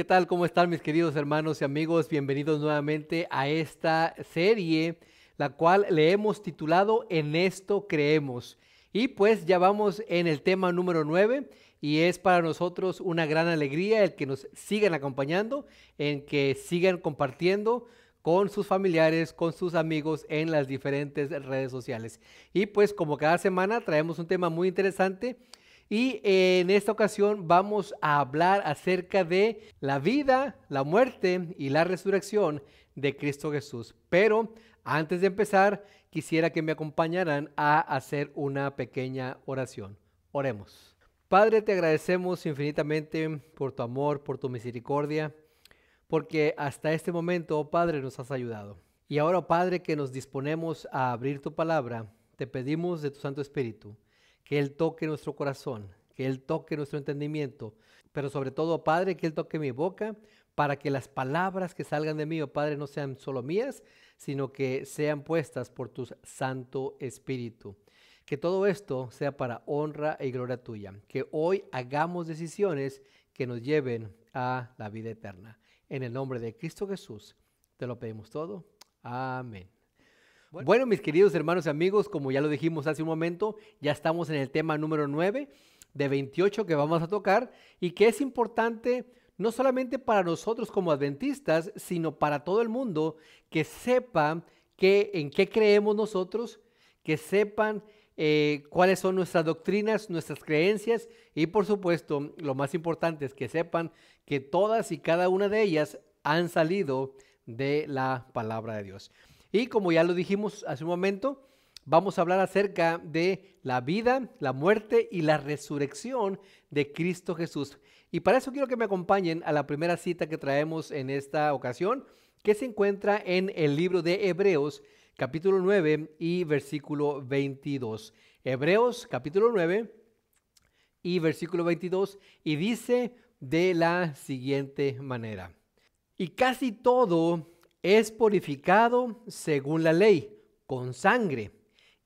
tal? ¿Cómo están mis queridos hermanos y amigos? Bienvenidos nuevamente a esta serie, la cual le hemos titulado En esto creemos. Y pues ya vamos en el tema número 9 y es para nosotros una gran alegría el que nos sigan acompañando, en que sigan compartiendo con sus familiares, con sus amigos en las diferentes redes sociales. Y pues como cada semana traemos un tema muy interesante. Y en esta ocasión vamos a hablar acerca de la vida, la muerte y la resurrección de Cristo Jesús. Pero antes de empezar, quisiera que me acompañaran a hacer una pequeña oración. Oremos. Padre, te agradecemos infinitamente por tu amor, por tu misericordia, porque hasta este momento, oh Padre, nos has ayudado. Y ahora, oh Padre, que nos disponemos a abrir tu palabra, te pedimos de tu Santo Espíritu que Él toque nuestro corazón, que Él toque nuestro entendimiento, pero sobre todo, Padre, que Él toque mi boca para que las palabras que salgan de mí, oh Padre, no sean solo mías, sino que sean puestas por tu Santo Espíritu. Que todo esto sea para honra y gloria tuya. Que hoy hagamos decisiones que nos lleven a la vida eterna. En el nombre de Cristo Jesús, te lo pedimos todo. Amén. Bueno, mis queridos hermanos y amigos, como ya lo dijimos hace un momento, ya estamos en el tema número 9 de 28 que vamos a tocar y que es importante no solamente para nosotros como adventistas, sino para todo el mundo que sepa en qué creemos nosotros, que sepan cuáles son nuestras doctrinas, nuestras creencias y por supuesto lo más importante es que sepan que todas y cada una de ellas han salido de la palabra de Dios. Y como ya lo dijimos hace un momento, vamos a hablar acerca de la vida, la muerte y la resurrección de Cristo Jesús. Y para eso quiero que me acompañen a la primera cita que traemos en esta ocasión, que se encuentra en el libro de Hebreos, capítulo 9 y versículo 22. Hebreos, capítulo 9 y versículo 22, y dice de la siguiente manera: y casi todo es purificado según la ley, con sangre,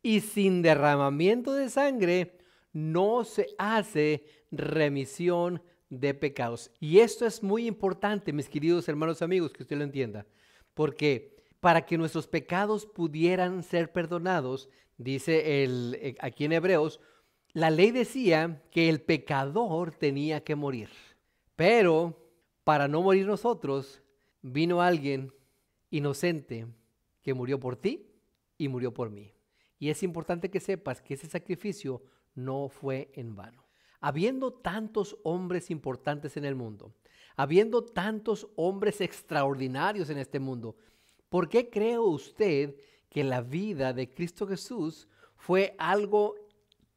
y sin derramamiento de sangre no se hace remisión de pecados. Y esto es muy importante, mis queridos hermanos amigos, que usted lo entienda, porque para que nuestros pecados pudieran ser perdonados, dice aquí en Hebreos, la ley decía que el pecador tenía que morir, pero para no morir nosotros, vino alguien inocente que murió por ti y murió por mí. Y es importante que sepas que ese sacrificio no fue en vano. Habiendo tantos hombres importantes en el mundo, habiendo tantos hombres extraordinarios en este mundo, ¿por qué cree usted que la vida de Cristo Jesús fue algo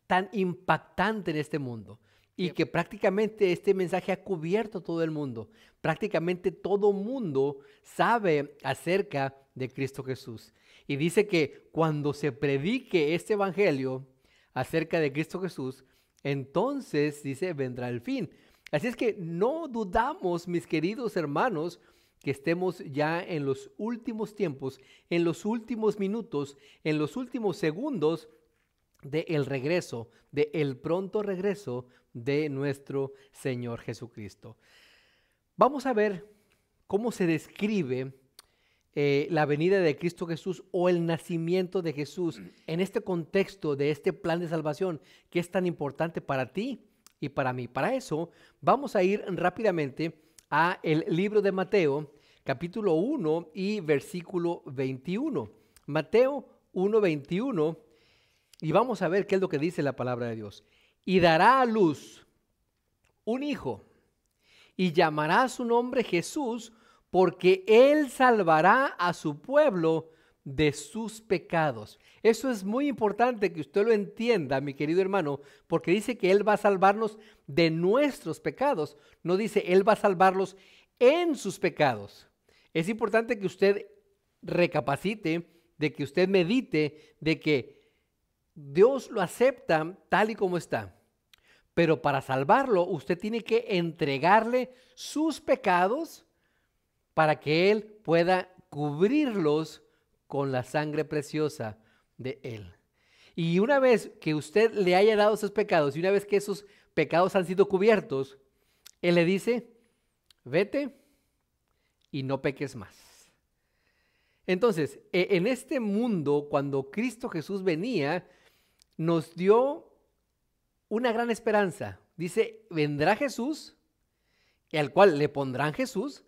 tan impactante en este mundo? Y que prácticamente este mensaje ha cubierto todo el mundo. Prácticamente todo mundo sabe acerca de Cristo Jesús. Y dice que cuando se predique este evangelio acerca de Cristo Jesús, entonces, dice, vendrá el fin. Así es que no dudamos, mis queridos hermanos, que estemos ya en los últimos tiempos, en los últimos minutos, en los últimos segundos del regreso, del pronto regreso de nuestro Señor Jesucristo. Vamos a ver cómo se describe la venida de Cristo Jesús o el nacimiento de Jesús en este contexto de este plan de salvación que es tan importante para ti y para mí. Para eso vamos a ir rápidamente a el libro de Mateo, capítulo 1 y versículo 21. Mateo 1:21. Y vamos a ver qué es lo que dice la palabra de Dios. Y dará a luz un hijo, y llamará su nombre Jesús, porque él salvará a su pueblo de sus pecados. Eso es muy importante que usted lo entienda, mi querido hermano, porque dice que él va a salvarnos de nuestros pecados. No dice él va a salvarlos en sus pecados. Es importante que usted recapacite, de que usted medite, de que Dios lo acepta tal y como está, pero para salvarlo usted tiene que entregarle sus pecados para que Él pueda cubrirlos con la sangre preciosa de Él. Y una vez que usted le haya dado esos pecados y una vez que esos pecados han sido cubiertos, Él le dice: vete y no peques más. Entonces, en este mundo, cuando Cristo Jesús venía, nos dio una gran esperanza. Dice, vendrá Jesús, al cual le pondrán Jesús,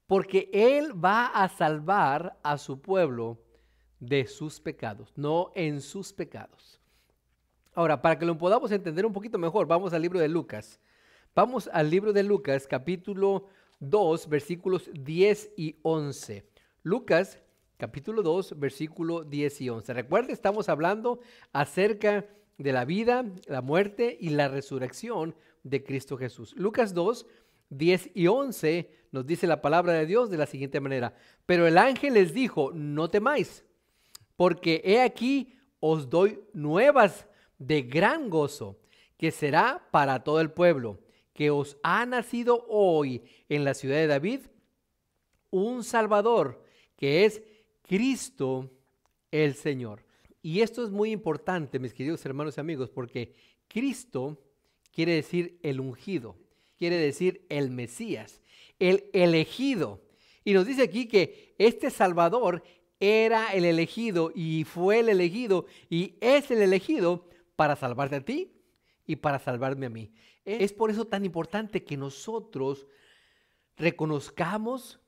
porque Él va a salvar a su pueblo de sus pecados, no en sus pecados. Ahora, para que lo podamos entender un poquito mejor, vamos al libro de Lucas. Vamos al libro de Lucas, capítulo 2, versículos 10 y 11. Lucas, capítulo 2, versículo 10 y 11. Recuerda, estamos hablando acerca de la vida, la muerte y la resurrección de Cristo Jesús. Lucas 2, 10 y 11 nos dice la palabra de Dios de la siguiente manera. Pero el ángel les dijo, no temáis, porque he aquí os doy nuevas de gran gozo, que será para todo el pueblo, que os ha nacido hoy en la ciudad de David un Salvador, que es Cristo el Señor. Y esto es muy importante, mis queridos hermanos y amigos, porque Cristo quiere decir el ungido, quiere decir el Mesías, el elegido. Y nos dice aquí que este Salvador era el elegido y fue el elegido y es el elegido para salvarte a ti y para salvarme a mí. Es por eso tan importante que nosotros reconozcamos,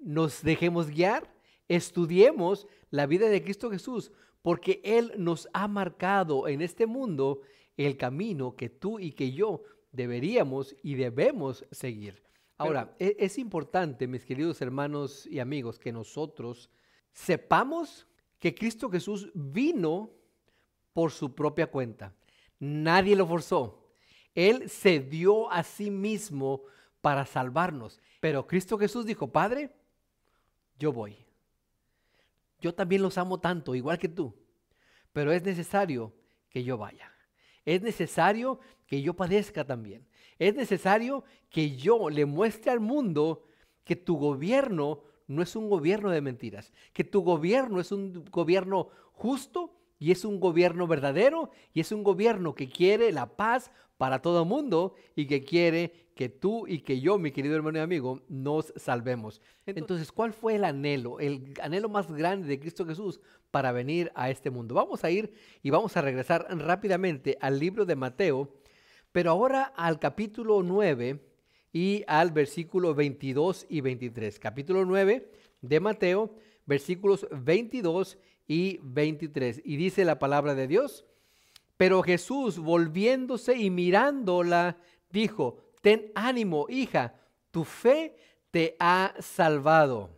nos dejemos guiar, estudiemos la vida de Cristo Jesús, porque Él nos ha marcado en este mundo el camino que tú y que yo deberíamos y debemos seguir. Ahora, es importante, mis queridos hermanos y amigos, que nosotros sepamos que Cristo Jesús vino por su propia cuenta. Nadie lo forzó. Él se dio a sí mismo para salvarnos. Pero Cristo Jesús dijo, Padre, yo voy. Yo también los amo tanto, igual que tú. Pero es necesario que yo vaya. Es necesario que yo padezca también. Es necesario que yo le muestre al mundo que tu gobierno no es un gobierno de mentiras, que tu gobierno es un gobierno justo y es un gobierno verdadero y es un gobierno que quiere la paz para todo el mundo y que quiere que tú y que yo, mi querido hermano y amigo, nos salvemos. Entonces, ¿cuál fue el anhelo más grande de Cristo Jesús para venir a este mundo? Vamos a ir y vamos a regresar rápidamente al libro de Mateo, pero ahora al capítulo 9 y al versículo 22 y 23. Capítulo 9 de Mateo, versículos 22 y 23. Y dice la palabra de Dios, pero Jesús, volviéndose y mirándola, dijo, ten ánimo, hija, tu fe te ha salvado.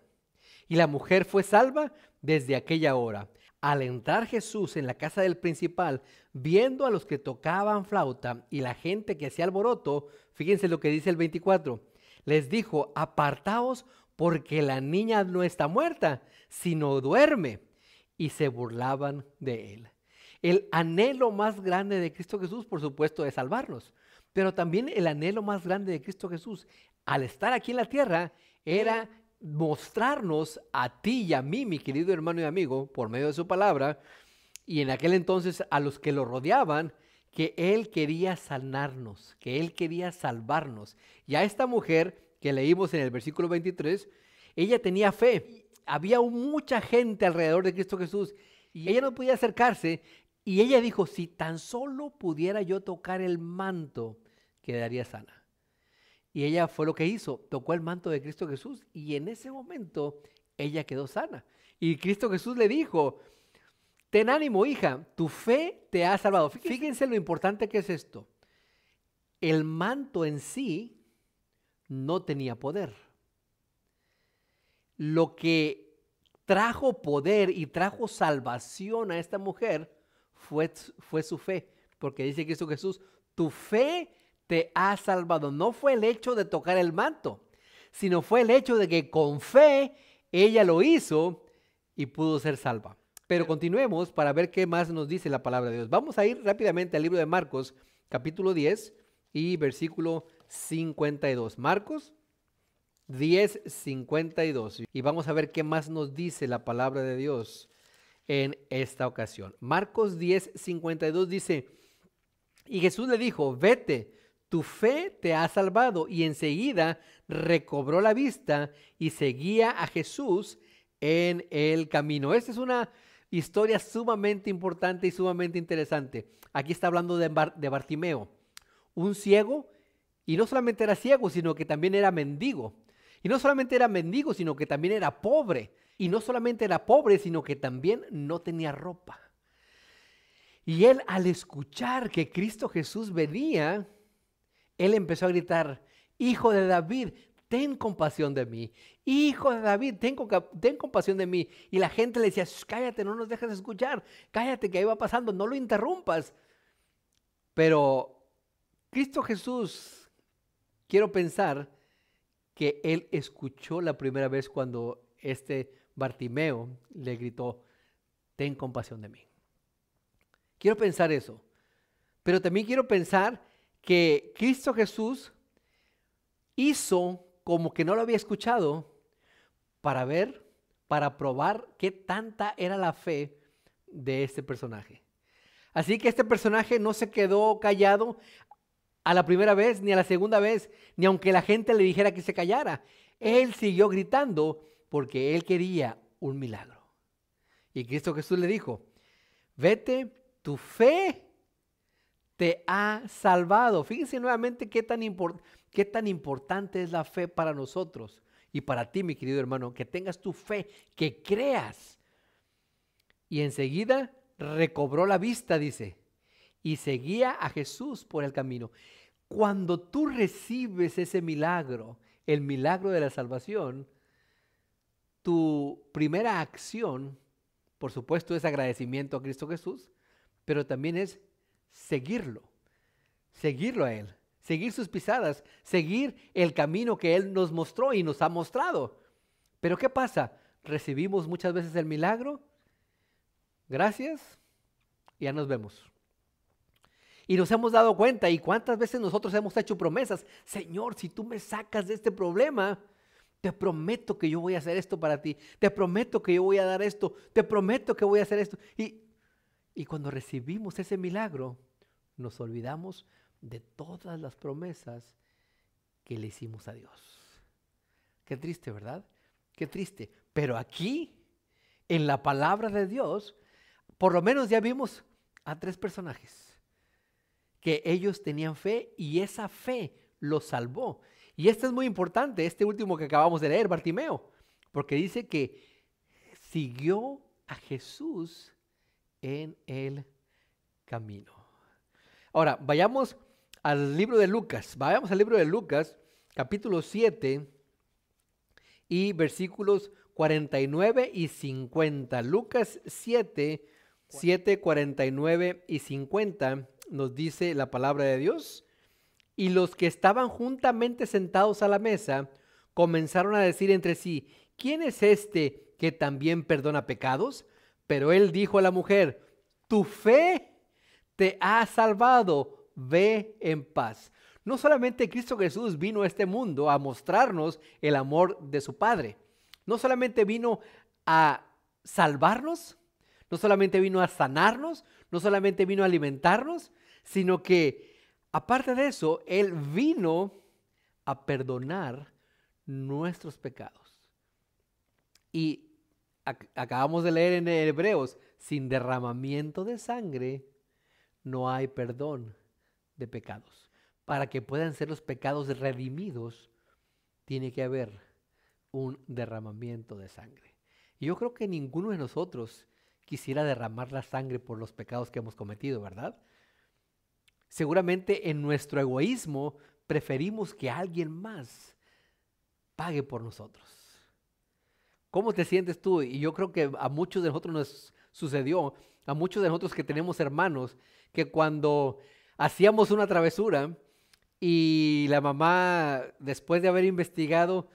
Y la mujer fue salva desde aquella hora. Al entrar Jesús en la casa del principal, viendo a los que tocaban flauta y la gente que hacía alboroto, fíjense lo que dice el 24, les dijo, apartaos porque la niña no está muerta, sino duerme. Y se burlaban de él. El anhelo más grande de Cristo Jesús, por supuesto, es salvarnos. Pero también el anhelo más grande de Cristo Jesús, al estar aquí en la tierra, era mostrarnos a ti y a mí, mi querido hermano y amigo, por medio de su palabra, y en aquel entonces a los que lo rodeaban, que Él quería sanarnos, que Él quería salvarnos. Y a esta mujer que leímos en el versículo 23, ella tenía fe. Había mucha gente alrededor de Cristo Jesús y ella no podía acercarse. Y ella dijo, si tan solo pudiera yo tocar el manto, quedaría sana. Y ella fue lo que hizo, tocó el manto de Cristo Jesús y en ese momento ella quedó sana. Y Cristo Jesús le dijo, ten ánimo, hija, tu fe te ha salvado. Fíjense lo importante que es esto. El manto en sí no tenía poder. Lo que trajo poder y trajo salvación a esta mujer fue su fe, porque dice Cristo Jesús, tu fe te ha salvado. No fue el hecho de tocar el manto, sino fue el hecho de que con fe ella lo hizo y pudo ser salva. Pero continuemos para ver qué más nos dice la palabra de Dios. Vamos a ir rápidamente al libro de Marcos, capítulo 10 y versículo 52. Marcos 10, 52. Y vamos a ver qué más nos dice la palabra de Dios en esta ocasión. Marcos 10, 52 dice, y Jesús le dijo, vete, tu fe te ha salvado. Y enseguida recobró la vista y seguía a Jesús en el camino. Esta es una historia sumamente importante y sumamente interesante. Aquí está hablando de Bartimeo, un ciego, y no solamente era ciego, sino que también era mendigo. Y no solamente era mendigo, sino que también era pobre. Y no solamente era pobre, sino que también no tenía ropa. Y él, al escuchar que Cristo Jesús venía, él empezó a gritar: Hijo de David, ten compasión de mí. Hijo de David, ten compasión de mí. Y la gente le decía: cállate, no nos dejes escuchar. Cállate, que ahí va pasando, no lo interrumpas. Pero Cristo Jesús, quiero pensar que él escuchó la primera vez cuando Bartimeo le gritó: ten compasión de mí. Quiero pensar eso. Pero también quiero pensar que Cristo Jesús hizo como que no lo había escuchado para probar qué tanta era la fe de este personaje. Así que este personaje no se quedó callado a la primera vez, ni a la segunda vez, ni aunque la gente le dijera que se callara. Él siguió gritando porque él quería un milagro. Y Cristo Jesús le dijo: vete, tu fe te ha salvado. Fíjense nuevamente qué tan importante es la fe para nosotros y para ti, mi querido hermano, que tengas tu fe, que creas. Y enseguida recobró la vista, dice, y seguía a Jesús por el camino. Cuando tú recibes ese milagro, el milagro de la salvación, tu primera acción, por supuesto, es agradecimiento a Cristo Jesús, pero también es seguirlo a Él, seguir sus pisadas, seguir el camino que Él nos mostró y nos ha mostrado. Pero ¿qué pasa? Recibimos muchas veces el milagro, gracias, y ya nos vemos. Y nos hemos dado cuenta, y cuántas veces nosotros hemos hecho promesas: Señor, si tú me sacas de este problema, te prometo que yo voy a hacer esto para ti, te prometo que yo voy a dar esto, te prometo que voy a hacer esto. Y cuando recibimos ese milagro, nos olvidamos de todas las promesas que le hicimos a Dios. Qué triste, ¿verdad? Qué triste. Pero aquí, en la palabra de Dios, por lo menos ya vimos a 3 personajes que ellos tenían fe y esa fe los salvó. Y esto es muy importante, este último que acabamos de leer, Bartimeo, porque dice que siguió a Jesús en el camino. Ahora, vayamos al libro de Lucas. Vayamos al libro de Lucas, capítulo 7 y versículos 49 y 50. Lucas 7, 49 y 50 nos dice la palabra de Dios. Y los que estaban juntamente sentados a la mesa comenzaron a decir entre sí: ¿quién es este que también perdona pecados? Pero él dijo a la mujer: tu fe te ha salvado, ve en paz. No solamente Cristo Jesús vino a este mundo a mostrarnos el amor de su Padre. No solamente vino a salvarnos, no solamente vino a sanarnos, no solamente vino a alimentarnos, sino que aparte de eso, Él vino a perdonar nuestros pecados. Y acabamos de leer en Hebreos: sin derramamiento de sangre no hay perdón de pecados. Para que puedan ser los pecados redimidos, tiene que haber un derramamiento de sangre. Y yo creo que ninguno de nosotros quisiera derramar la sangre por los pecados que hemos cometido, ¿verdad? Seguramente en nuestro egoísmo preferimos que alguien más pague por nosotros. ¿Cómo te sientes tú? Y yo creo que a muchos de nosotros nos sucedió, a muchos de nosotros que tenemos hermanos, que cuando hacíamos una travesura y la mamá, después de haber investigado,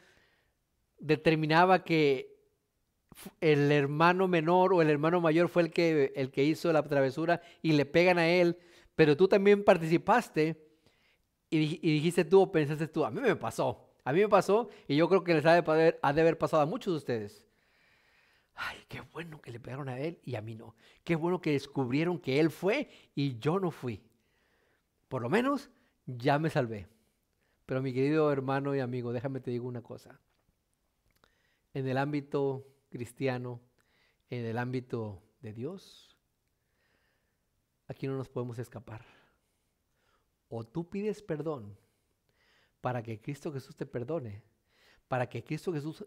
determinaba que el hermano menor o el hermano mayor fue el que hizo la travesura y le pegan a él, pero tú también participaste y dijiste tú o pensaste tú: a mí me pasó y yo creo que les ha de haber pasado a muchos de ustedes. Ay, qué bueno que le pegaron a él y a mí no. Qué bueno que descubrieron que él fue y yo no fui. Por lo menos ya me salvé. Pero mi querido hermano y amigo, déjame te digo una cosa. En el ámbito cristiano, en el ámbito de Dios, aquí no nos podemos escapar. O tú pides perdón para que Cristo Jesús te perdone, para que Cristo Jesús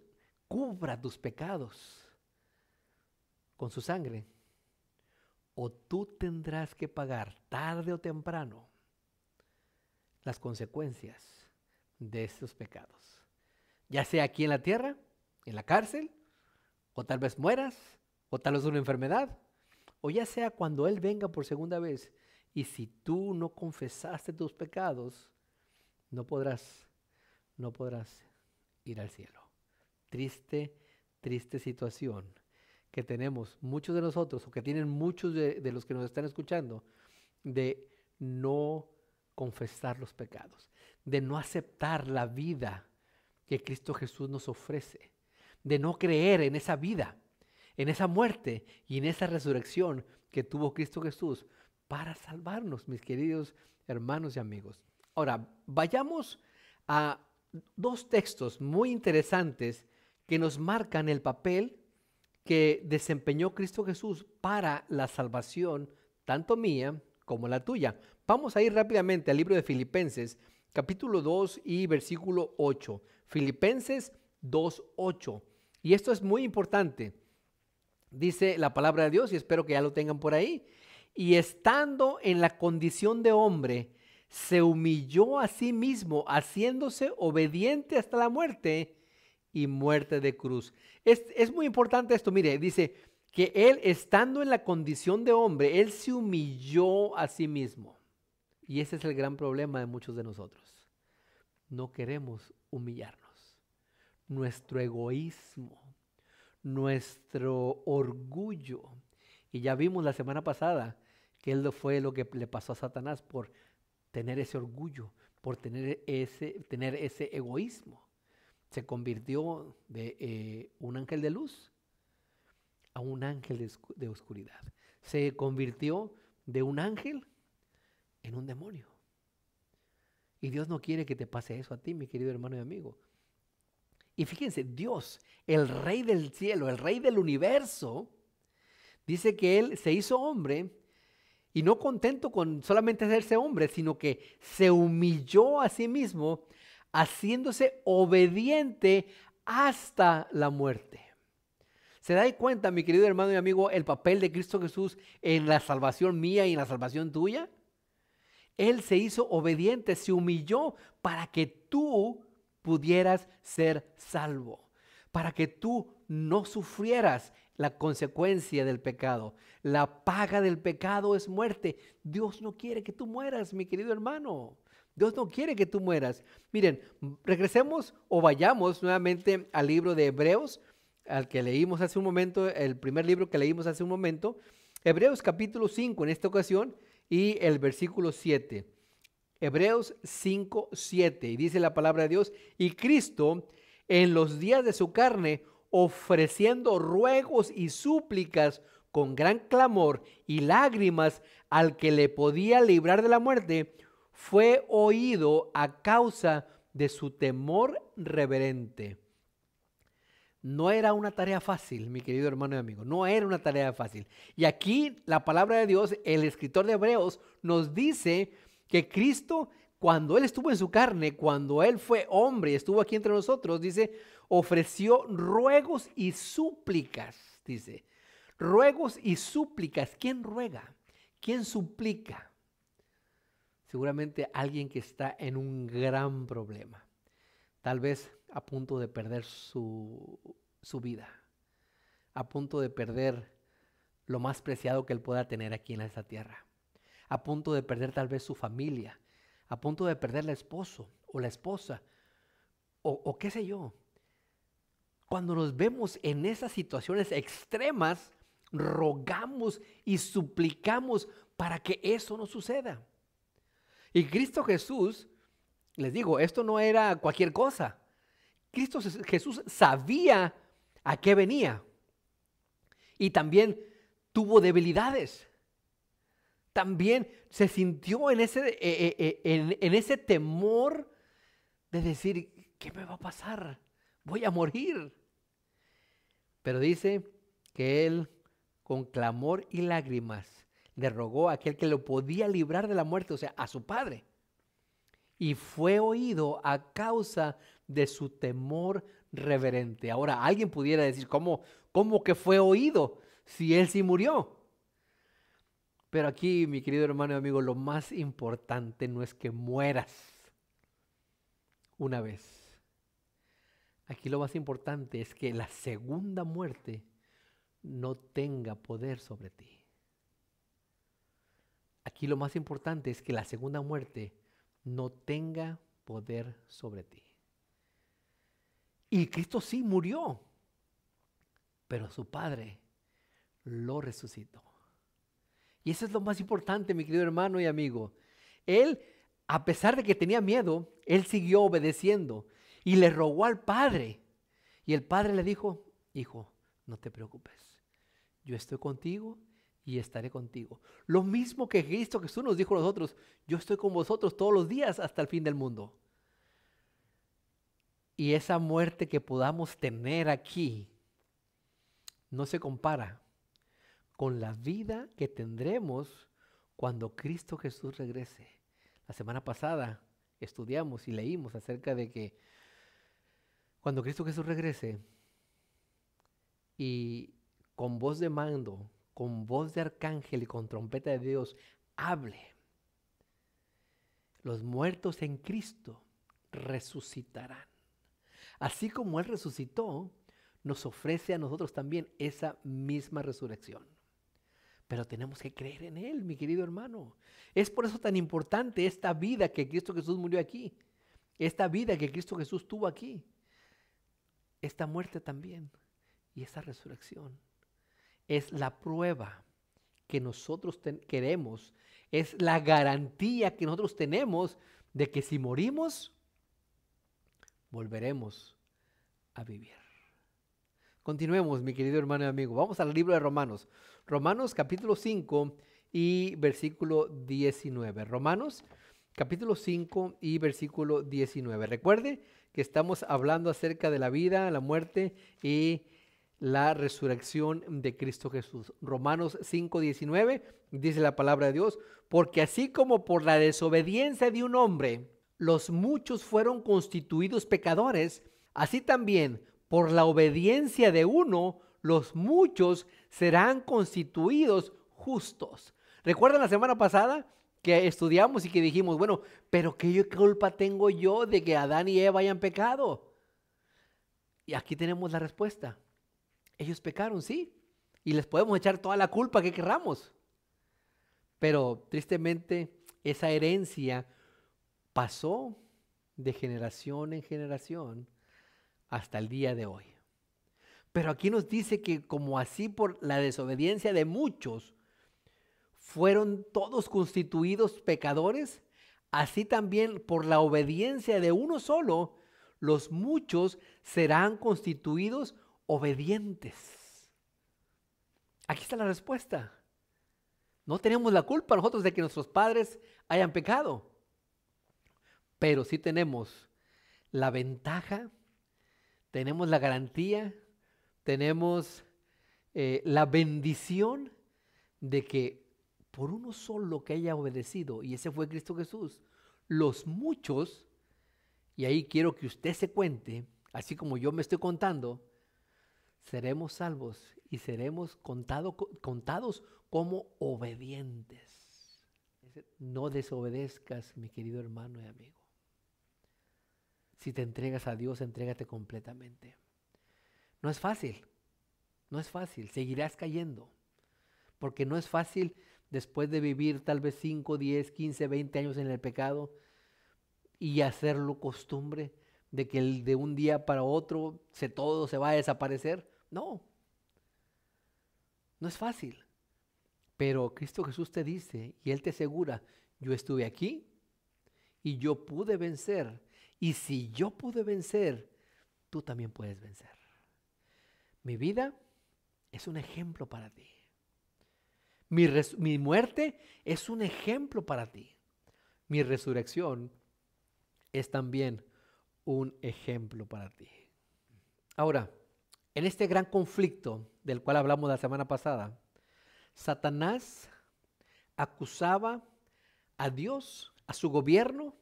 cubra tus pecados con su sangre, o tú tendrás que pagar tarde o temprano las consecuencias de estos pecados. Ya sea aquí en la tierra, en la cárcel, o tal vez mueras, o tal vez una enfermedad, o ya sea cuando Él venga por segunda vez. Y si tú no confesaste tus pecados, no podrás ir al cielo. Triste, triste situación que tenemos muchos de nosotros, o que tienen muchos de los que nos están escuchando, de no confesar los pecados, de no aceptar la vida que Cristo Jesús nos ofrece, de no creer en esa vida, en esa muerte y en esa resurrección que tuvo Cristo Jesús para salvarnos, mis queridos hermanos y amigos. Ahora, vayamos a dos textos muy interesantes que nos marcan el papel que desempeñó Cristo Jesús para la salvación, tanto mía como la tuya. Vamos a ir rápidamente al libro de Filipenses, capítulo 2 y versículo 8. Filipenses 2:8. Y esto es muy importante. Dice la palabra de Dios, y espero que ya lo tengan por ahí. Y estando en la condición de hombre, se humilló a sí mismo, haciéndose obediente hasta la muerte y muerte de cruz. Es muy importante esto, mire, dice que Él, estando en la condición de hombre, Él se humilló a sí mismo. Y ese es el gran problema de muchos de nosotros. No queremos humillarnos. Nuestro egoísmo, nuestro orgullo. Y ya vimos la semana pasada que Él fue lo que le pasó a Satanás por tener ese orgullo, por tener ese egoísmo. Se convirtió de un ángel de luz a un ángel de oscuridad. Se convirtió de un ángel en un demonio. Y Dios no quiere que te pase eso a ti, mi querido hermano y amigo. Y fíjense, Dios, el Rey del cielo, el Rey del universo, dice que Él se hizo hombre y no contento con solamente hacerse hombre, sino que se humilló a sí mismo, haciéndose obediente hasta la muerte. ¿Se da cuenta, mi querido hermano y amigo, el papel de Cristo Jesús en la salvación mía y en la salvación tuya? Él se hizo obediente, se humilló para que tú pudieras ser salvo, para que tú no sufrieras la consecuencia del pecado. La paga del pecado es muerte. Dios no quiere que tú mueras, mi querido hermano. Dios no quiere que tú mueras. Miren, regresemos o vayamos nuevamente al libro de Hebreos, al que leímos hace un momento, el primer libro que leímos hace un momento. Hebreos capítulo 5 en esta ocasión y el versículo 7. Hebreos 5:7. Y dice la palabra de Dios: y Cristo en los días de su carne, ofreciendo ruegos y súplicas con gran clamor y lágrimas al que le podía librar de la muerte, fue oído a causa de su temor reverente. No era una tarea fácil, mi querido hermano y amigo, no era una tarea fácil. Y aquí la palabra de Dios, el escritor de Hebreos, nos dice que Cristo, cuando Él estuvo en su carne, cuando Él fue hombre y estuvo aquí entre nosotros, dice, ofreció ruegos y súplicas, dice. Ruegos y súplicas. ¿Quién ruega? ¿Quién suplica? Seguramente alguien que está en un gran problema, tal vez a punto de perder su vida, a punto de perder lo más preciado que él pueda tener aquí en esta tierra, a punto de perder tal vez su familia, a punto de perder el esposo o la esposa, o qué sé yo. Cuando nos vemos en esas situaciones extremas, rogamos y suplicamos para que eso no suceda. Y Cristo Jesús, les digo, esto no era cualquier cosa. Cristo Jesús sabía a qué venía. Y también tuvo debilidades. también se sintió en ese temor de decir, ¿qué me va a pasar? Voy a morir. Pero dice que él, con clamor y lágrimas, le rogó a aquel que lo podía librar de la muerte, o sea, a su padre. Y fue oído a causa de su temor reverente. Ahora, alguien pudiera decir, ¿cómo que fue oído si él sí murió? Pero aquí, mi querido hermano y amigo, lo más importante no es que mueras una vez. Aquí lo más importante es que la segunda muerte no tenga poder sobre ti. Aquí lo más importante es que la segunda muerte no tenga poder sobre ti. Y Cristo sí murió, pero su Padre lo resucitó. Y eso es lo más importante, mi querido hermano y amigo. Él, a pesar de que tenía miedo, él siguió obedeciendo y le rogó al Padre. Y el Padre le dijo, hijo, no te preocupes, yo estoy contigo y estaré contigo. Lo mismo que Cristo Jesús nos dijo a nosotros, yo estoy con vosotros todos los días hasta el fin del mundo. Y esa muerte que podamos tener aquí no se compara con la vida que tendremos cuando Cristo Jesús regrese. La semana pasada estudiamos y leímos acerca de que cuando Cristo Jesús regrese y con voz de mando, con voz de arcángel y con trompeta de Dios, hable, los muertos en Cristo resucitarán. Así como Él resucitó, nos ofrece a nosotros también esa misma resurrección. Pero tenemos que creer en Él, mi querido hermano. Es por eso tan importante esta vida que Cristo Jesús murió aquí. Esta vida que Cristo Jesús tuvo aquí. Esta muerte también. Y esa resurrección. Es la prueba que nosotros queremos. Es la garantía que nosotros tenemos de que si morimos, volveremos a vivir. Continuemos, mi querido hermano y amigo. Vamos al libro de Romanos. Romanos capítulo 5 y versículo 19. Romanos capítulo 5 y versículo 19. Recuerde que estamos hablando acerca de la vida, la muerte y la resurrección de Cristo Jesús. Romanos 5, 19 dice la palabra de Dios, porque así como por la desobediencia de un hombre, los muchos fueron constituidos pecadores, así también por la obediencia de uno, los muchos serán constituidos justos. ¿Recuerdan la semana pasada que estudiamos y que dijimos, bueno, pero qué culpa tengo yo de que Adán y Eva hayan pecado? Y aquí tenemos la respuesta. Ellos pecaron, sí, y les podemos echar toda la culpa que querramos. Pero tristemente esa herencia pasó de generación en generación hasta el día de hoy. Pero aquí nos dice que como así por la desobediencia de muchos fueron todos constituidos pecadores, así también por la obediencia de uno solo, los muchos serán constituidos obedientes. Aquí está la respuesta. No tenemos la culpa nosotros de que nuestros padres hayan pecado, pero sí tenemos la ventaja, tenemos la garantía, tenemos la bendición de que por uno solo que haya obedecido, y ese fue Cristo Jesús, los muchos, y ahí quiero que usted se cuente, así como yo me estoy contando, seremos salvos y seremos contados como obedientes. No desobedezcas, mi querido hermano y amigo. Si te entregas a Dios, entrégate completamente. No es fácil, no es fácil, seguirás cayendo, porque no es fácil después de vivir tal vez 5, 10, 15, 20 años en el pecado y hacerlo costumbre de que de un día para otro todo se va a desaparecer. No, no es fácil, pero Cristo Jesús te dice y Él te asegura, yo estuve aquí y yo pude vencer, y si yo pude vencer, tú también puedes vencer. Mi vida es un ejemplo para ti. Mi muerte es un ejemplo para ti. Mi resurrección es también un ejemplo para ti. Ahora, en este gran conflicto del cual hablamos la semana pasada, Satanás acusaba a Dios, a su gobierno,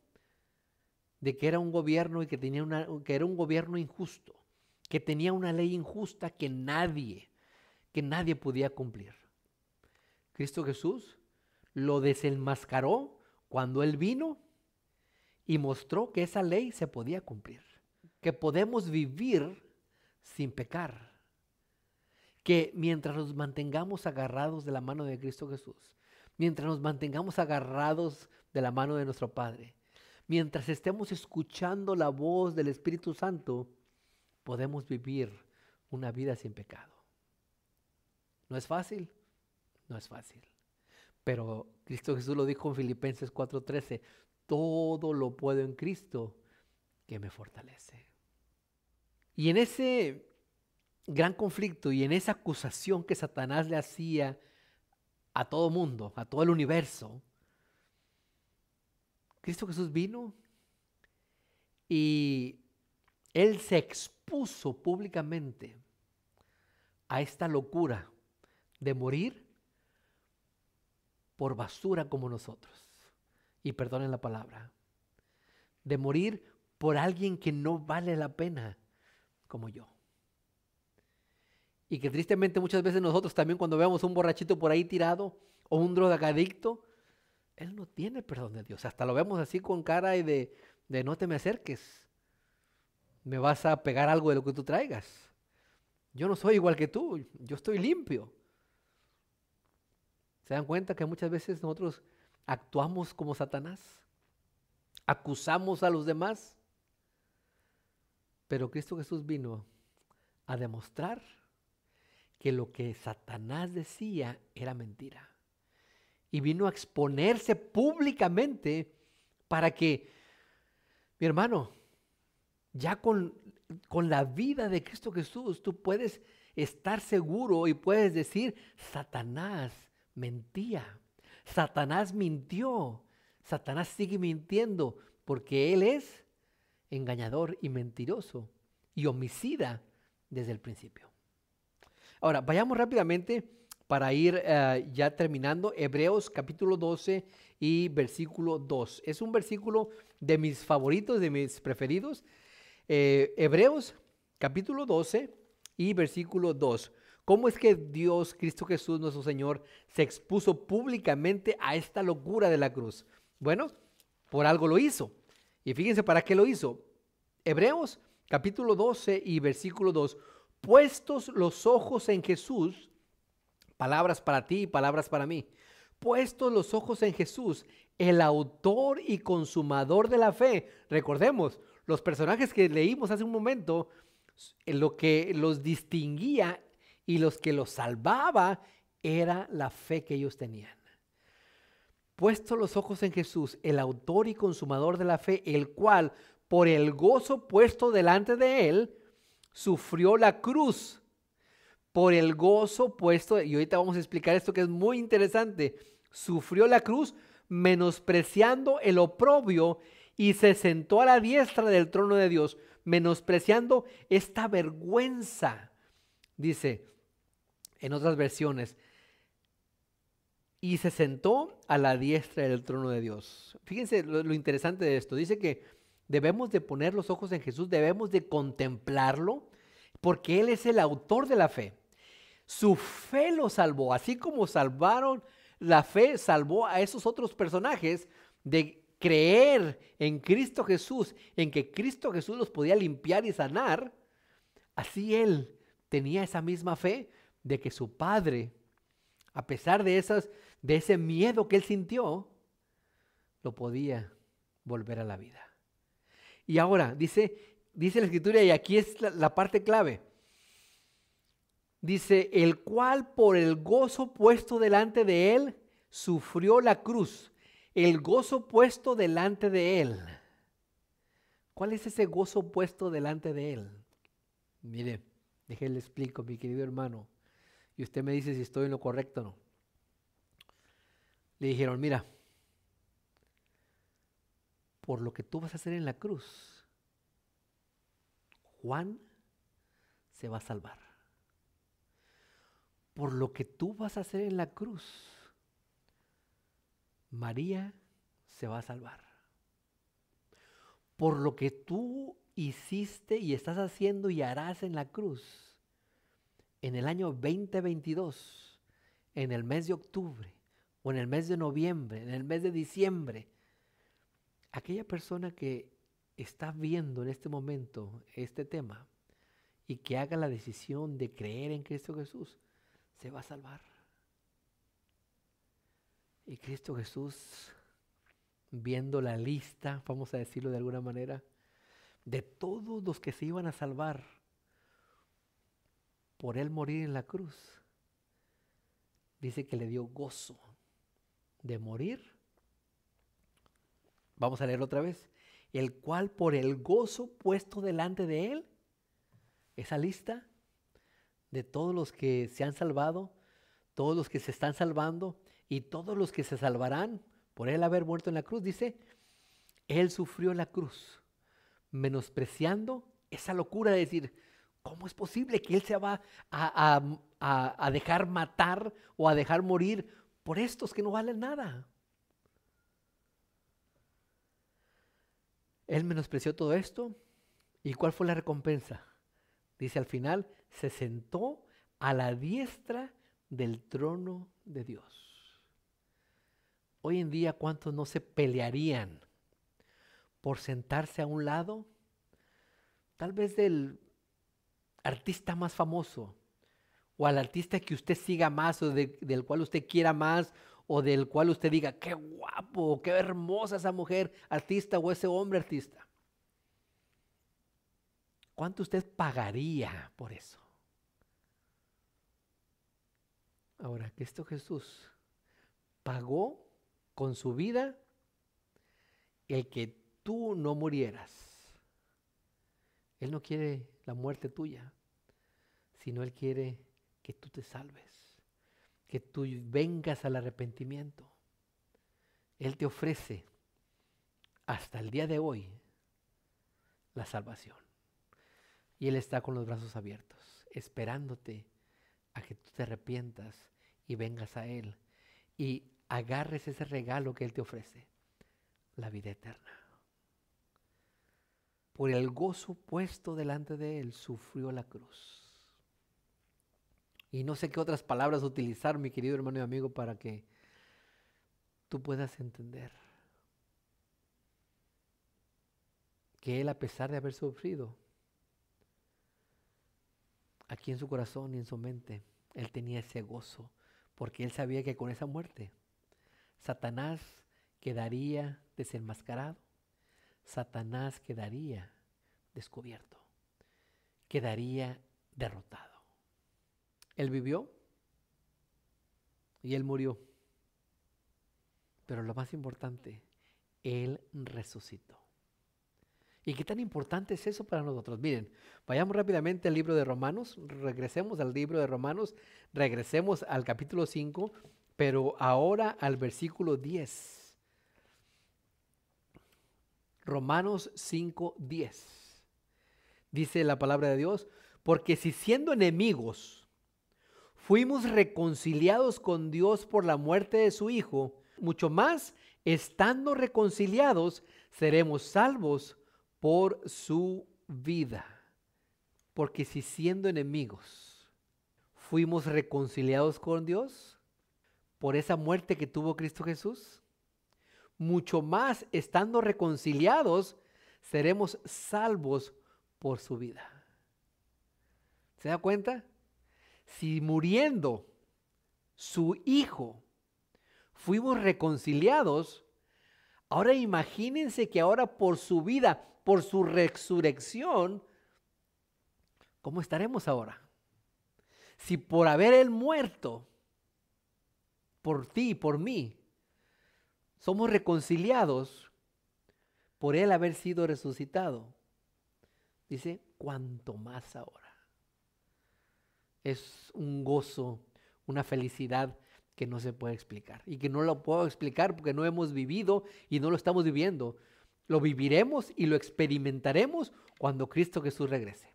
de que era un gobierno y que era un gobierno injusto, que tenía una ley injusta que nadie podía cumplir. Cristo Jesús lo desenmascaró cuando Él vino y mostró que esa ley se podía cumplir, que podemos vivir sin pecar, que mientras nos mantengamos agarrados de la mano de Cristo Jesús, mientras nos mantengamos agarrados de la mano de nuestro Padre, mientras estemos escuchando la voz del Espíritu Santo, podemos vivir una vida sin pecado. ¿No es fácil? No es fácil. Pero Cristo Jesús lo dijo en Filipenses 4:13, todo lo puedo en Cristo que me fortalece. Y en ese gran conflicto y en esa acusación que Satanás le hacía a todo mundo, a todo el universo, Cristo Jesús vino y Él se expuso públicamente a esta locura de morir por basura como nosotros. Y perdonen la palabra. De morir por alguien que no vale la pena como yo. Y que tristemente muchas veces nosotros también cuando vemos un borrachito por ahí tirado o un drogadicto, él no tiene perdón de Dios. Hasta lo vemos así con cara y de no te me acerques. Me vas a pegar algo de lo que tú traigas. Yo no soy igual que tú, yo estoy limpio. ¿Se dan cuenta que muchas veces nosotros actuamos como Satanás? Acusamos a los demás. Pero Cristo Jesús vino a demostrar que lo que Satanás decía era mentira. Y vino a exponerse públicamente para que, mi hermano, ya con la vida de Cristo Jesús, tú puedes estar seguro y puedes decir, Satanás mentía, Satanás mintió, Satanás sigue mintiendo porque él es engañador y mentiroso y homicida desde el principio. Ahora, vayamos rápidamente para ir ya terminando. Hebreos capítulo 12 y versículo 2. Es un versículo de mis favoritos, de mis preferidos. Hebreos capítulo 12 y versículo 2. ¿Cómo es que Dios, Cristo Jesús, nuestro Señor, se expuso públicamente a esta locura de la cruz? Bueno, por algo lo hizo. Y fíjense para qué lo hizo. Hebreos capítulo 12 y versículo 2. Puestos los ojos en Jesús, palabras para ti y palabras para mí. Puestos los ojos en Jesús, el autor y consumador de la fe. Recordemos, los personajes que leímos hace un momento, lo que los distinguía y los que los salvaba era la fe que ellos tenían. Puestos los ojos en Jesús, el autor y consumador de la fe, el cual, por el gozo puesto delante de él, sufrió la cruz. Por el gozo puesto, y ahorita vamos a explicar esto que es muy interesante, sufrió la cruz menospreciando el oprobio y se sentó a la diestra del trono de Dios, menospreciando esta vergüenza. Dice en otras versiones, y se sentó a la diestra del trono de Dios. Fíjense lo interesante de esto. Dice que debemos de poner los ojos en Jesús, debemos de contemplarlo, porque Él es el autor de la fe. Su fe lo salvó, así como salvaron la fe, salvó a esos otros personajes de creer en Cristo Jesús, en que Cristo Jesús los podía limpiar y sanar. Así Él tenía esa misma fe de que su Padre, a pesar de ese miedo que Él sintió, lo podía volver a la vida. Y ahora, dice la Escritura, y aquí es la parte clave. Dice, el cual por el gozo puesto delante de él, sufrió la cruz. El gozo puesto delante de él. ¿Cuál es ese gozo puesto delante de él? Mire, déjenle explico, mi querido hermano. Y usted me dice si estoy en lo correcto o no. Le dijeron, mira, por lo que tú vas a hacer en la cruz, Juan se va a salvar. Por lo que tú vas a hacer en la cruz, María se va a salvar. Por lo que tú hiciste y estás haciendo y harás en la cruz, en el año 2022, en el mes de octubre, o en el mes de noviembre, en el mes de diciembre, aquella persona que está viendo en este momento este tema y que haga la decisión de creer en Cristo Jesús, se va a salvar. Y Cristo Jesús, viendo la lista, vamos a decirlo de alguna manera, de todos los que se iban a salvar por Él morir en la cruz, dice que le dio gozo de morir. Vamos a leer otra vez. El cual por el gozo puesto delante de Él, esa lista de todos los que se han salvado, todos los que se están salvando y todos los que se salvarán por Él haber muerto en la cruz, dice, Él sufrió la cruz, menospreciando esa locura de decir, ¿cómo es posible que Él se va a dejar matar o a dejar morir por estos que no valen nada? Él menospreció todo esto. ¿Y cuál fue la recompensa? Dice al final, se sentó a la diestra del trono de Dios. Hoy en día, ¿cuántos no se pelearían por sentarse a un lado? Tal vez del artista más famoso, o al artista que usted siga más, o del cual usted quiera más, o del cual usted diga, qué guapo, qué hermosa esa mujer artista o ese hombre artista. ¿Cuánto usted pagaría por eso? Ahora, Cristo Jesús pagó con su vida el que tú no murieras. Él no quiere la muerte tuya, sino Él quiere que tú te salves, que tú vengas al arrepentimiento. Él te ofrece hasta el día de hoy la salvación. Y Él está con los brazos abiertos, esperándote a que tú te arrepientas y vengas a Él y agarres ese regalo que Él te ofrece, la vida eterna. Por el gozo puesto delante de Él, sufrió la cruz. Y no sé qué otras palabras utilizar, mi querido hermano y amigo, para que tú puedas entender que Él, a pesar de haber sufrido, aquí en su corazón y en su mente, Él tenía ese gozo, porque Él sabía que con esa muerte, Satanás quedaría desenmascarado, Satanás quedaría descubierto, quedaría derrotado. Él vivió y Él murió, pero lo más importante, Él resucitó. ¿Y qué tan importante es eso para nosotros? Miren, vayamos rápidamente al libro de Romanos, regresemos al libro de Romanos, regresemos al capítulo 5, pero ahora al versículo 10. Romanos 5:10. Dice la palabra de Dios, porque si siendo enemigos fuimos reconciliados con Dios por la muerte de su Hijo, mucho más, estando reconciliados, seremos salvos por su vida. Porque si siendo enemigos fuimos reconciliados con Dios por esa muerte que tuvo Cristo Jesús, mucho más estando reconciliados seremos salvos por su vida. ¿Se da cuenta? Si muriendo su Hijo fuimos reconciliados, ahora imagínense que ahora por su vida, por su resurrección, ¿cómo estaremos ahora? Si por haber Él muerto, por ti y por mí, somos reconciliados por Él haber sido resucitado, dice, cuanto más ahora. Es un gozo, una felicidad que no se puede explicar y que no lo puedo explicar porque no hemos vivido y no lo estamos viviendo. Lo viviremos y lo experimentaremos cuando Cristo Jesús regrese.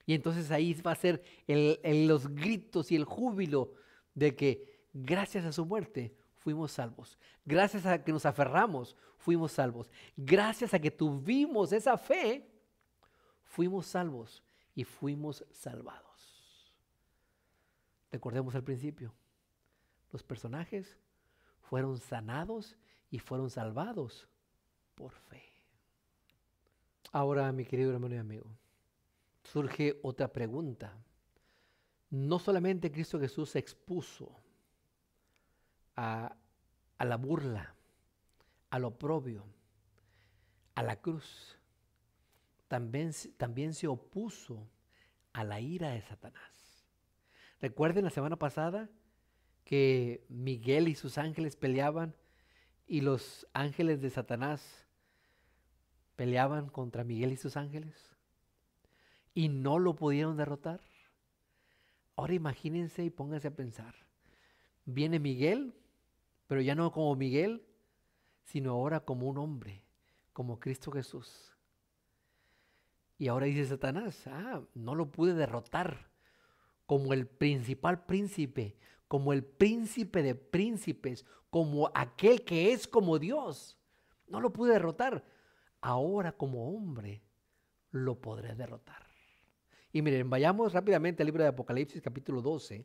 Y entonces ahí va a ser los gritos y el júbilo de que gracias a su muerte fuimos salvos. Gracias a que nos aferramos, fuimos salvos. Gracias a que tuvimos esa fe, fuimos salvos y fuimos salvados. Recordemos al principio, los personajes fueron sanados y fueron salvados por fe. Ahora, mi querido hermano y amigo, surge otra pregunta. No solamente Cristo Jesús se expuso a la burla, al oprobio, a la cruz, también se opuso a la ira de Satanás. Recuerden la semana pasada que Miguel y sus ángeles peleaban y los ángeles de Satanás peleaban contra Miguel y sus ángeles y no lo pudieron derrotar. Ahora imagínense y pónganse a pensar. Viene Miguel, pero ya no como Miguel, sino ahora como un hombre, como Cristo Jesús. Y ahora dice Satanás, no lo pude derrotar como el principal príncipe, como el príncipe de príncipes, como aquel que es como Dios. No lo pude derrotar. Ahora como hombre lo podré derrotar. Y miren, vayamos rápidamente al libro de Apocalipsis capítulo 12.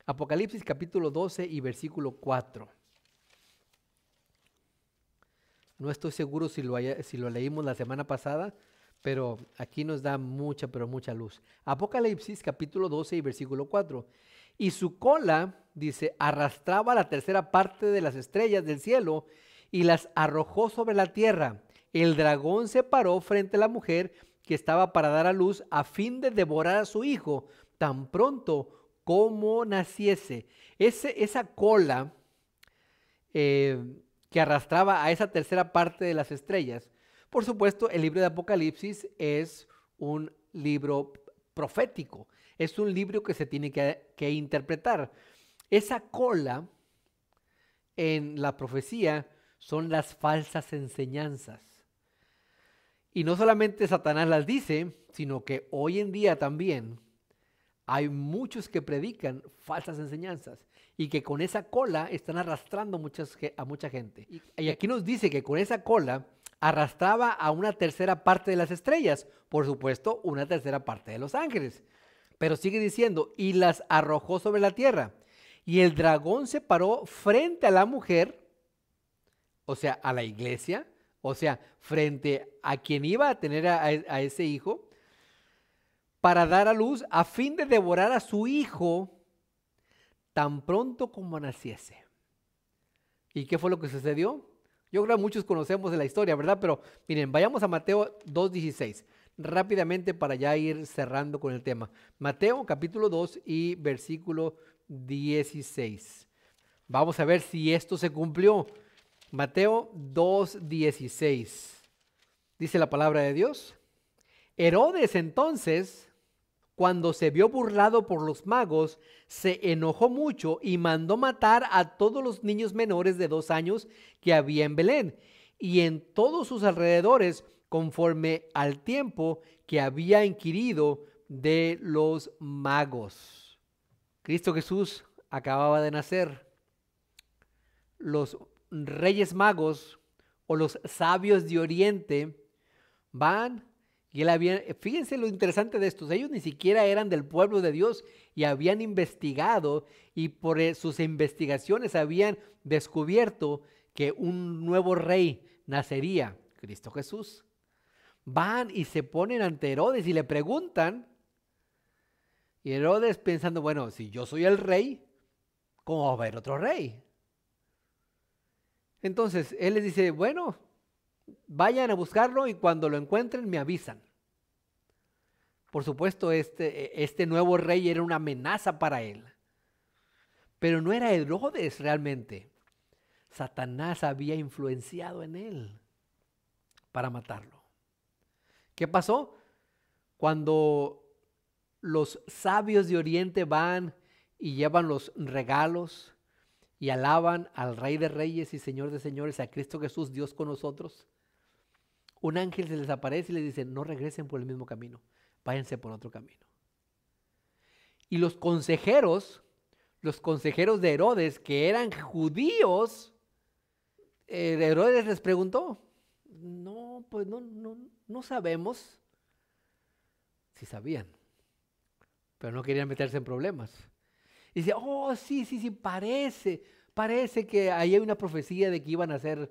Apocalipsis capítulo 12 y versículo 4. No estoy seguro si lo leímos la semana pasada, pero aquí nos da mucha, pero mucha luz. Apocalipsis capítulo 12 y versículo 4. Y su cola, dice, arrastraba la tercera parte de las estrellas del cielo y las arrojó sobre la tierra. El dragón se paró frente a la mujer que estaba para dar a luz a fin de devorar a su hijo tan pronto como naciese. Esa cola que arrastraba a esa tercera parte de las estrellas. Por supuesto, el libro de Apocalipsis es un libro profético, es un libro que se tiene que interpretar. Esa cola en la profecía son las falsas enseñanzas. Y no solamente Satanás las dice, sino que hoy en día también hay muchos que predican falsas enseñanzas y que con esa cola están arrastrando a mucha gente. Y aquí nos dice que con esa cola arrastraba a una tercera parte de las estrellas, por supuesto, una tercera parte de los ángeles. Pero sigue diciendo, y las arrojó sobre la tierra. Y el dragón se paró frente a la mujer, o sea, a la iglesia, o sea, frente a quien iba a tener a ese hijo, para dar a luz a fin de devorar a su hijo tan pronto como naciese. ¿Y qué fue lo que sucedió? Yo creo que muchos conocemos de la historia, ¿verdad? Pero miren, vayamos a Mateo 2:16, rápidamente para ya ir cerrando con el tema. Mateo capítulo 2 y versículo 16. Vamos a ver si esto se cumplió. Mateo 2:16. Dice la palabra de Dios. Herodes entonces, cuando se vio burlado por los magos, se enojó mucho y mandó matar a todos los niños menores de 2 años que había en Belén y en todos sus alrededores, conforme al tiempo que había inquirido de los magos. Cristo Jesús acababa de nacer. Los reyes magos o los sabios de Oriente van y fíjense lo interesante de estos, ellos ni siquiera eran del pueblo de Dios y habían investigado y por sus investigaciones habían descubierto que un nuevo rey nacería, Cristo Jesús. Van y se ponen ante Herodes y le preguntan, y Herodes pensando, bueno, si yo soy el rey, ¿cómo va a haber otro rey? Entonces él les dice, bueno, vayan a buscarlo y cuando lo encuentren me avisan. Por supuesto, este nuevo rey era una amenaza para él. Pero no era Herodes realmente. Satanás había influenciado en él para matarlo. ¿Qué pasó? Cuando los sabios de Oriente van y llevan los regalos, y alaban al Rey de Reyes y Señor de Señores, a Cristo Jesús, Dios con nosotros, un ángel se les aparece y les dice, no regresen por el mismo camino, váyanse por otro camino. Y los consejeros de Herodes, que eran judíos, Herodes les preguntó, no, pues no sabemos. Sí sabían, pero no querían meterse en problemas. Y dice, oh, sí, parece que ahí hay una profecía de que iban a hacer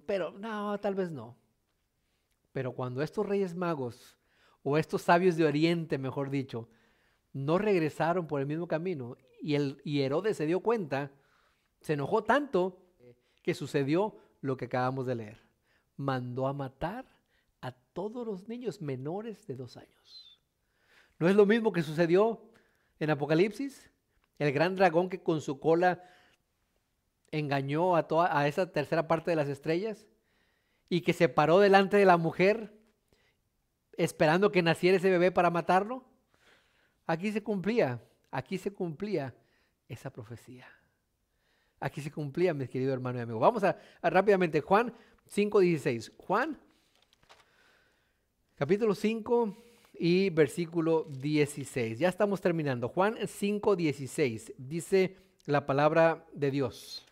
pero no, tal vez no. Pero cuando estos reyes magos, o estos sabios de Oriente, mejor dicho, no regresaron por el mismo camino, y Herodes se dio cuenta, se enojó tanto, que sucedió lo que acabamos de leer. Mandó a matar a todos los niños menores de 2 años. ¿No es lo mismo que sucedió en Apocalipsis? El gran dragón que con su cola engañó a esa tercera parte de las estrellas y que se paró delante de la mujer esperando que naciera ese bebé para matarlo. Aquí se cumplía esa profecía. Aquí se cumplía, mis queridos hermanos y amigos. Vamos a rápidamente, Juan 5:16. Juan, capítulo 5 y versículo 16. Ya estamos terminando. Juan 5:16 dice la palabra de Dios.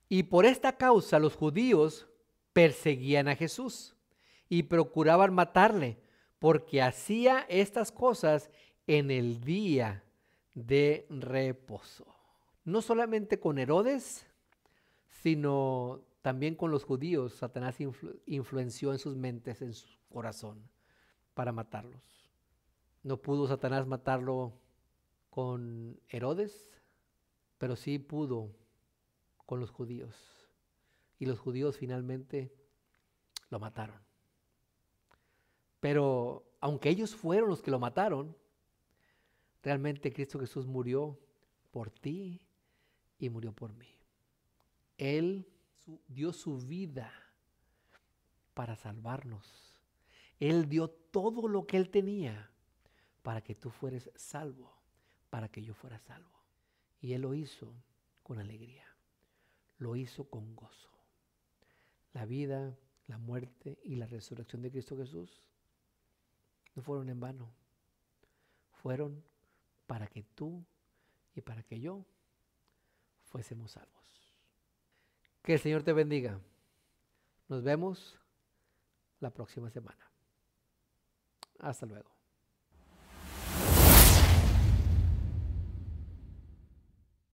Y por esta causa los judíos perseguían a Jesús y procuraban matarle, porque hacía estas cosas en el día de reposo. No solamente con Herodes, sino también con los judíos, Satanás influenció en sus mentes, en su corazón, para matarlos. No pudo Satanás matarlo con Herodes, pero sí pudo con los judíos. Y los judíos finalmente lo mataron. Pero aunque ellos fueron los que lo mataron, realmente Cristo Jesús murió por ti y murió por mí. Él dio su vida para salvarnos. Él dio todo lo que Él tenía para que tú fueras salvo, para que yo fuera salvo. Y Él lo hizo con alegría, lo hizo con gozo. La vida, la muerte y la resurrección de Cristo Jesús no fueron en vano. Fueron para que tú y para que yo fuésemos salvos. Que el Señor te bendiga. Nos vemos la próxima semana. Hasta luego.